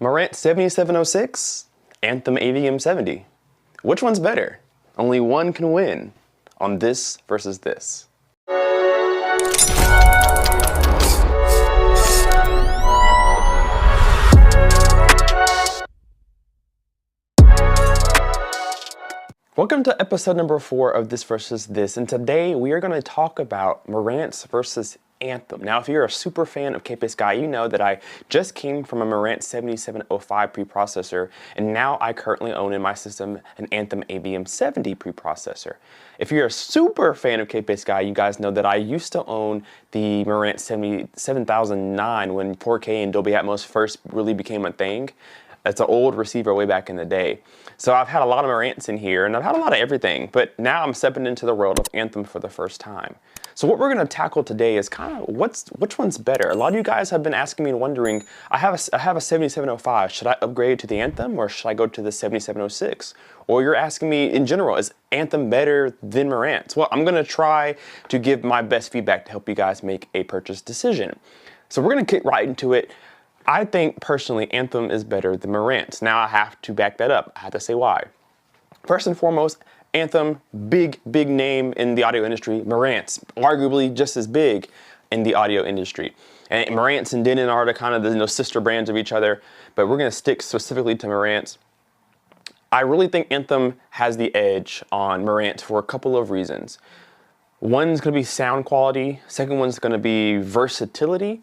Marantz 7706, Anthem AVM 70. Which one's better? Only one can win on This versus This. Welcome to episode number 4 of This versus This, and today we are going to talk about Marantz versus Anthem. Now, if you're a super fan of Kpaceguy, you know that I just came from a Marantz 7705 preprocessor, and now I currently own in my system an Anthem AVM 70 preprocessor. If you're a super fan of Kpaceguy, you guys know that I used to own the Marantz 7009 when 4K and Dolby Atmos first really became a thing. It's an old receiver way back in the day. So I've had a lot of Marantz in here, and I've had a lot of everything, but now I'm stepping into the world of Anthem for the first time. So what we're going to tackle today is kind of which one's better. A lot of you guys have been asking me and wondering, I have a 7705, should I upgrade to the Anthem or should I go to the 7706? Or you're asking me in general, is Anthem better than Marantz? Well, I'm going to try to give my best feedback to help you guys make a purchase decision. So we're going to get right into it. I think personally Anthem is better than Marantz. Now I have to back that up. I have to say why. First and foremost, Anthem, big name in the audio industry. Marantz, arguably just as big in the audio industry. And Marantz and Denon are the kind of the sister brands of each other, but we're going to stick specifically to Marantz. I really think Anthem has the edge on Marantz for a couple of reasons. One's going to be sound quality. Second one's going to be versatility.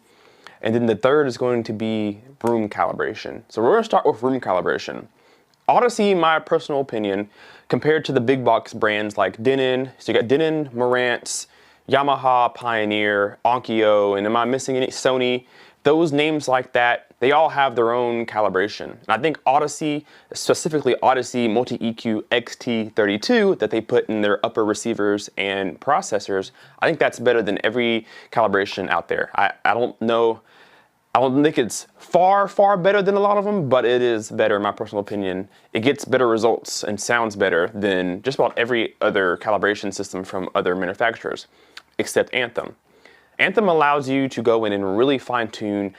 And then the third is going to be room calibration. So we're going to start with room calibration. Odyssey, in my personal opinion, compared to the big box brands like Denon, so you got Denon, Marantz, Yamaha, Pioneer, Onkyo, and am I missing any? Sony, those names like that, they all have their own calibration. And I think Odyssey, specifically Odyssey Multi-EQ XT32 that they put in their upper receivers and processors, I think that's better than every calibration out there. I don't know, I don't think it's far better than a lot of them, but it is better in my personal opinion. It gets better results and sounds better than just about every other calibration system from other manufacturers, except Anthem. Anthem allows you to go in and really fine-tune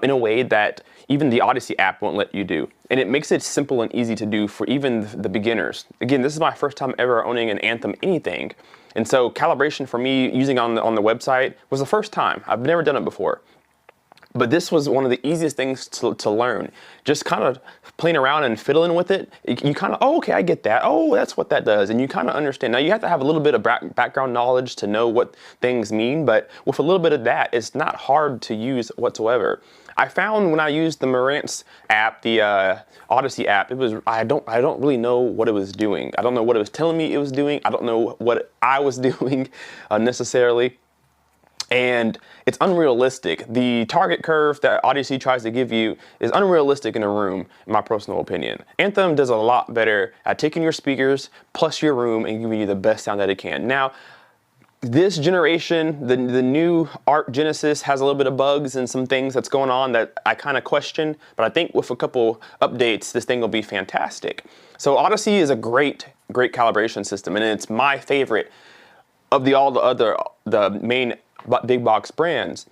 in a way that even the Odyssey app won't let you do. And it makes it simple and easy to do for even the beginners. Again, this is my first time ever owning an Anthem anything. And so calibration for me using on the website was the first time. I've never done it before. But this was one of the easiest things to learn. Just kind of playing around and fiddling with it, you kind of, oh, okay, I get that. Oh, that's what that does. And you kind of understand. Now, you have to have a little bit of background knowledge to know what things mean, but with a little bit of that, it's not hard to use whatsoever. I found when I used the Marantz app, the Odyssey app, it was, I don't really know what it was doing. I don't know what it was telling me it was doing. I don't know what I was doing necessarily. And it's unrealistic. The target curve that Odyssey tries to give you is unrealistic in a room, in my personal opinion. Anthem does a lot better at taking your speakers plus your room and giving you the best sound that it can. Now, this generation, the new Art Genesis has a little bit of bugs and some things that's going on that I kind of question, but I think with a couple updates, this thing will be fantastic. So Odyssey is a great calibration system, and it's my favorite of the main big box brands,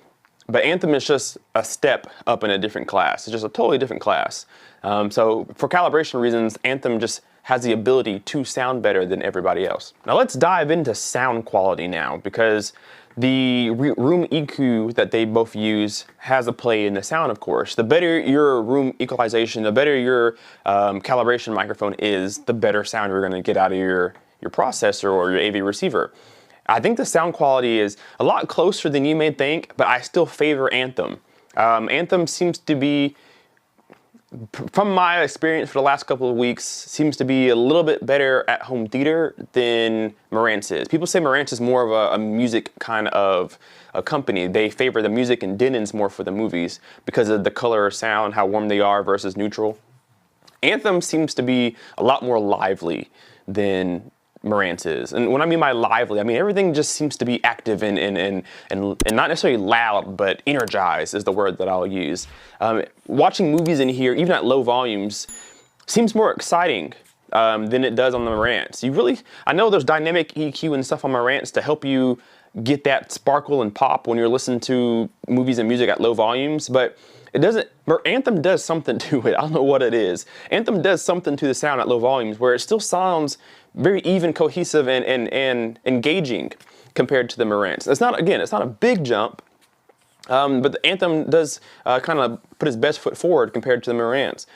but Anthem is just a step up in a different class. It's just a totally different class. So for calibration reasons, Anthem just has the ability to sound better than everybody else. Now let's dive into sound quality now, because the room EQ that they both use has a play in the sound, of course. The better your room equalization, the better your calibration microphone is, the better sound you're gonna get out of your processor or your AV receiver. I think the sound quality is a lot closer than you may think, but I still favor Anthem. Anthem seems to be, from my experience for the last couple of weeks, seems to be a little bit better at home theater than Marantz is. People say Marantz is more of a music kind of a company. They favor the music and Denon's more for the movies because of the color or sound, how warm they are versus neutral. Anthem seems to be a lot more lively than Marantz is. And when I mean by lively, I mean everything just seems to be active and not necessarily loud, but energized is the word that I'll use. Watching movies in here, even at low volumes, seems more exciting than it does on the Marantz. I know there's dynamic EQ and stuff on Marantz to help you get that sparkle and pop when you're listening to movies and music at low volumes, but it doesn't. Anthem does something to it. I don't know what it is. Anthem does something to the sound at low volumes where it still sounds very even, cohesive, and engaging compared to the Marantz. It's not, again, it's not a big jump, but the Anthem does kind of put its best foot forward compared to the Marantz.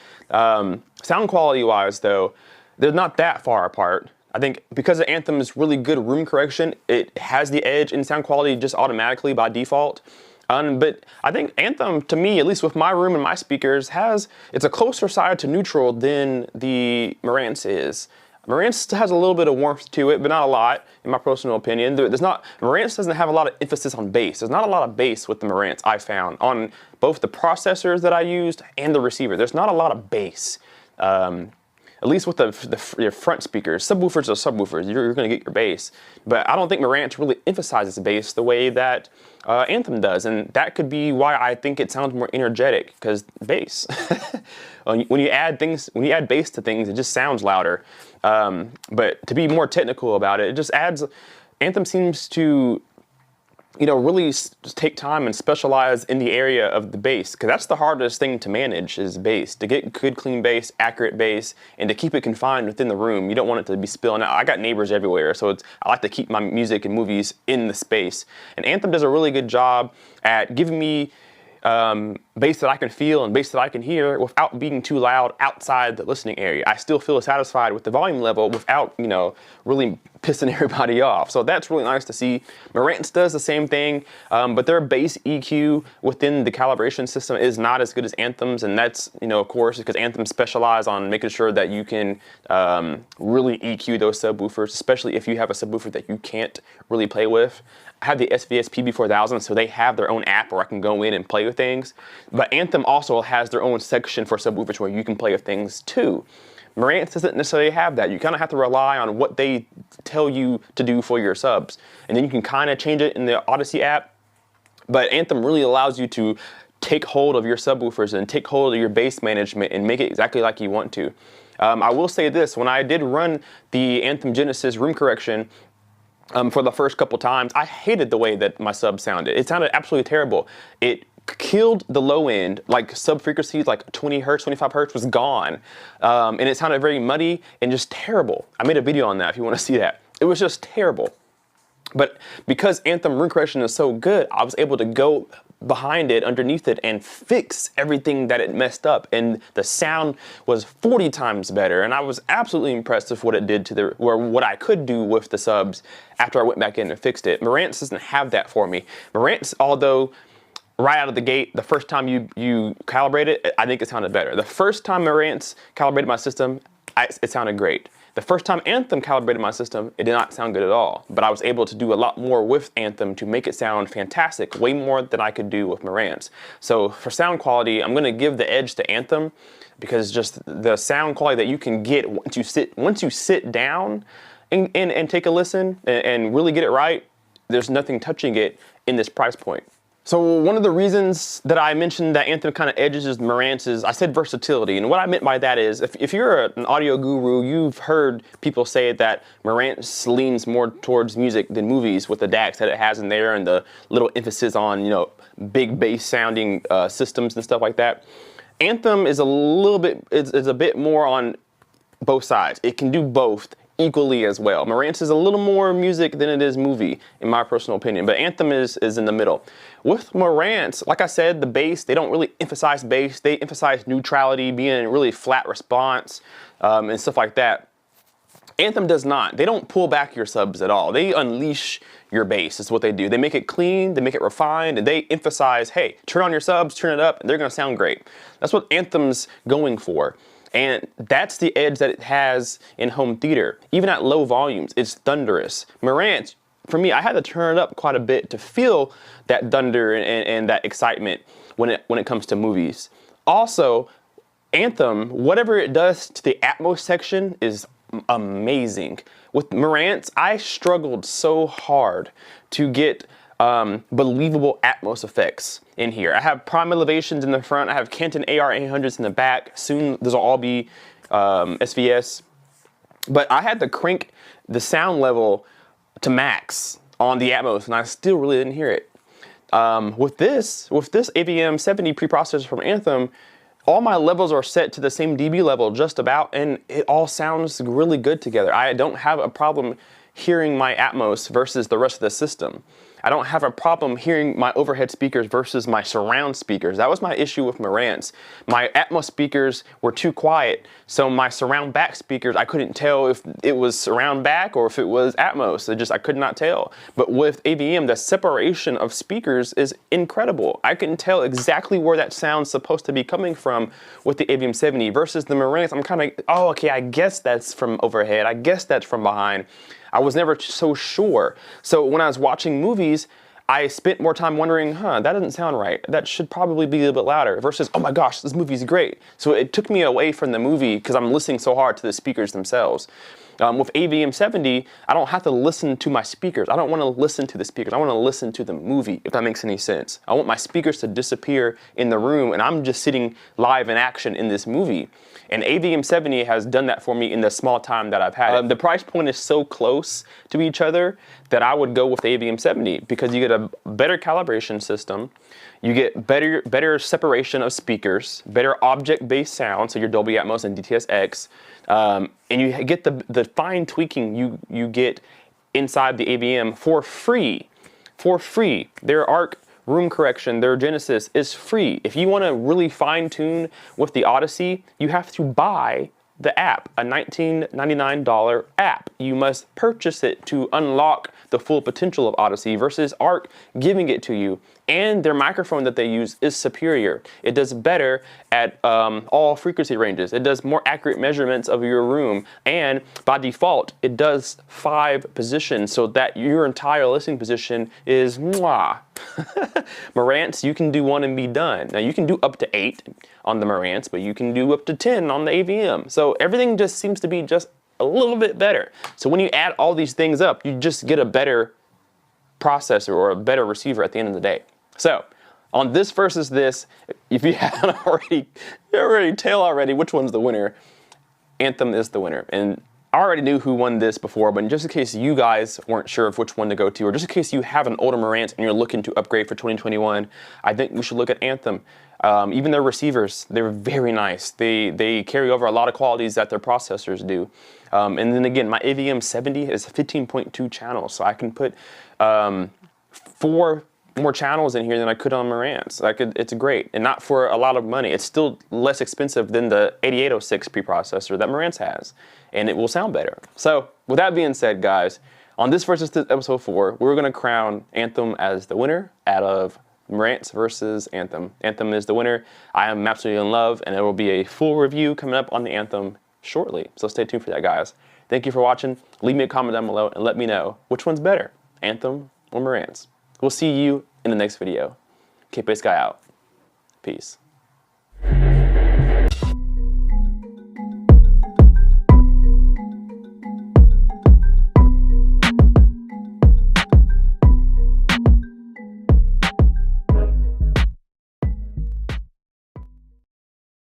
Sound quality wise, though, they're not that far apart. I think because the Anthem is really good room correction, it has the edge in sound quality just automatically by default. But I think Anthem, to me, at least with my room and my speakers, it's a closer side to neutral than the Marantz is. Marantz has a little bit of warmth to it, but not a lot, in my personal opinion. Marantz doesn't have a lot of emphasis on bass. There's not a lot of bass with the Marantz, I found, on both the processors that I used and the receiver. There's not a lot of bass. At least with your front speakers. Subwoofers are subwoofers, you're going to get your bass. But I don't think Marantz really emphasizes bass the way that Anthem does, and that could be why I think it sounds more energetic, because bass. when you add bass to things, it just sounds louder. But to be more technical about it, it just adds, Anthem seems to, really take time and specialize in the area of the bass, because that's the hardest thing to manage is bass. To get good, clean bass, accurate bass, and to keep it confined within the room. You don't want it to be spilling out. I got neighbors everywhere, so I like to keep my music and movies in the space. And Anthem does a really good job at giving me bass that I can feel and bass that I can hear without being too loud outside the listening area. I still feel satisfied with the volume level without, really pissing everybody off. So that's really nice to see. Marantz does the same thing, but their bass EQ within the calibration system is not as good as Anthem's, and that's, of course, because Anthem specialize on making sure that you can really EQ those subwoofers, especially if you have a subwoofer that you can't really play with. I have the SVS PB4000, so they have their own app where I can go in and play with things. But Anthem also has their own section for subwoofers where you can play with things too. Marantz doesn't necessarily have that. You kind of have to rely on what they tell you to do for your subs. And then you can kind of change it in the Odyssey app. But Anthem really allows you to take hold of your subwoofers and take hold of your bass management and make it exactly like you want to. I will say this, when I did run the Anthem Genesis room correction, for the first couple times, I hated the way that my sub sounded. It sounded absolutely terrible. It killed the low end, like sub frequencies, like 20 hertz, 25 hertz was gone. And it sounded very muddy and just terrible. I made a video on that if you want to see that. It was just terrible. But because Anthem room correction is so good, I was able to go behind it, underneath it, and fix everything that it messed up. And the sound was 40 times better. And I was absolutely impressed with what it did to what I could do with the subs after I went back in and fixed it. Marantz doesn't have that for me. Marantz, although right out of the gate, the first time you calibrate it, I think it sounded better. The first time Marantz calibrated my system, it sounded great. The first time Anthem calibrated my system, it did not sound good at all. But I was able to do a lot more with Anthem to make it sound fantastic, way more than I could do with Marantz. So for sound quality, I'm going to give the edge to Anthem, because just the sound quality that you can get once you sit down and take a listen and really get it right, there's nothing touching it in this price point. So one of the reasons that I mentioned that Anthem kind of edges is Marantz is, I said versatility. And what I meant by that is, if you're an audio guru, you've heard people say that Marantz leans more towards music than movies with the DACs that it has in there and the little emphasis on, big bass sounding systems and stuff like that. Anthem is a bit more on both sides. It can do both equally as well. Marantz is a little more music than it is movie, in my personal opinion, but Anthem is in the middle. With Marantz, like I said, the bass, they don't really emphasize bass. They emphasize neutrality, being a really flat response, and stuff like that. Anthem does not. They don't pull back your subs at all. They unleash your bass, is what they do. They make it clean, they make it refined, and they emphasize, hey, turn on your subs, turn it up, and they're gonna sound great. That's what Anthem's going for. And that's the edge that it has in home theater. Even at low volumes, it's thunderous. Marantz, for me, I had to turn it up quite a bit to feel that thunder and that excitement when it comes to movies. Also, Anthem, whatever it does to the Atmos section is amazing. With Marantz, I struggled so hard to get believable Atmos effects in here. I have prime elevations in the front. I have Canton AR800s in the back. Soon those will all be SVS. But I had to crank the sound level to max on the Atmos, and I still really didn't hear it. With this AVM 70 preprocessor from Anthem, all my levels are set to the same dB level just about, and it all sounds really good together. I don't have a problem hearing my Atmos versus the rest of the system. I don't have a problem hearing my overhead speakers versus my surround speakers. That was my issue with Marantz. My Atmos speakers were too quiet, so my surround back speakers, I couldn't tell if it was surround back or if it was Atmos. I could not tell. But with AVM, the separation of speakers is incredible. I can tell exactly where that sound's supposed to be coming from with the AVM 70 versus the Marantz. I'm kind of, oh, okay, I guess that's from overhead. I guess that's from behind. I was never so sure. So when I was watching movies, I spent more time wondering, that doesn't sound right. That should probably be a little bit louder versus, oh my gosh, this movie's great. So it took me away from the movie because I'm listening so hard to the speakers themselves. With AVM 70, I don't have to listen to my speakers. I don't want to listen to the speakers. I want to listen to the movie, if that makes any sense. I want my speakers to disappear in the room, and I'm just sitting live in action in this movie. And AVM 70 has done that for me in the small time that I've had it. The price point is so close to each other that I would go with the AVM 70 because you get a better calibration system, you get better separation of speakers, better object-based sound, so your Dolby Atmos and DTS-X, and you get the fine tweaking you get inside the AVM for free. For free. Their ARC room correction, their Genesis is free. If you want to really fine tune with the Odyssey, you have to buy the app, a $19.99 app. You must purchase it to unlock the full potential of Odyssey versus ARC giving it to you. And their microphone that they use is superior. It does better at all frequency ranges. It does more accurate measurements of your room. And by default, it does 5 positions so that your entire listening position is mwah. Marantz, you can do 1 and be done. Now you can do up to 8 on the Marantz, but you can do up to 10 on the AVM. So everything just seems to be just a little bit better. So when you add all these things up, you just get a better processor or a better receiver at the end of the day. So on this versus this, if you haven't already tell already which one's the winner, Anthem is the winner. And I already knew who won this before, but just in case you guys weren't sure of which one to go to, or just in case you have an older Marantz and you're looking to upgrade for 2021, I think we should look at Anthem. Even their receivers, they're very nice. They carry over a lot of qualities that their processors do. And then again, my AVM 70 is 15.2 channels, so I can put 4 more channels in here than I could on Marantz. It's great, and not for a lot of money. It's still less expensive than the 8806 preprocessor that Marantz has, and it will sound better. So with that being said, guys, on this versus this episode 4, we're gonna crown Anthem as the winner out of Marantz versus Anthem. Anthem is the winner. I am absolutely in love, and there will be a full review coming up on the Anthem shortly. So stay tuned for that, guys. Thank you for watching. Leave me a comment down below and let me know which one's better, Anthem or Marantz. We'll see you in the next video. Kpaceguy out. Peace.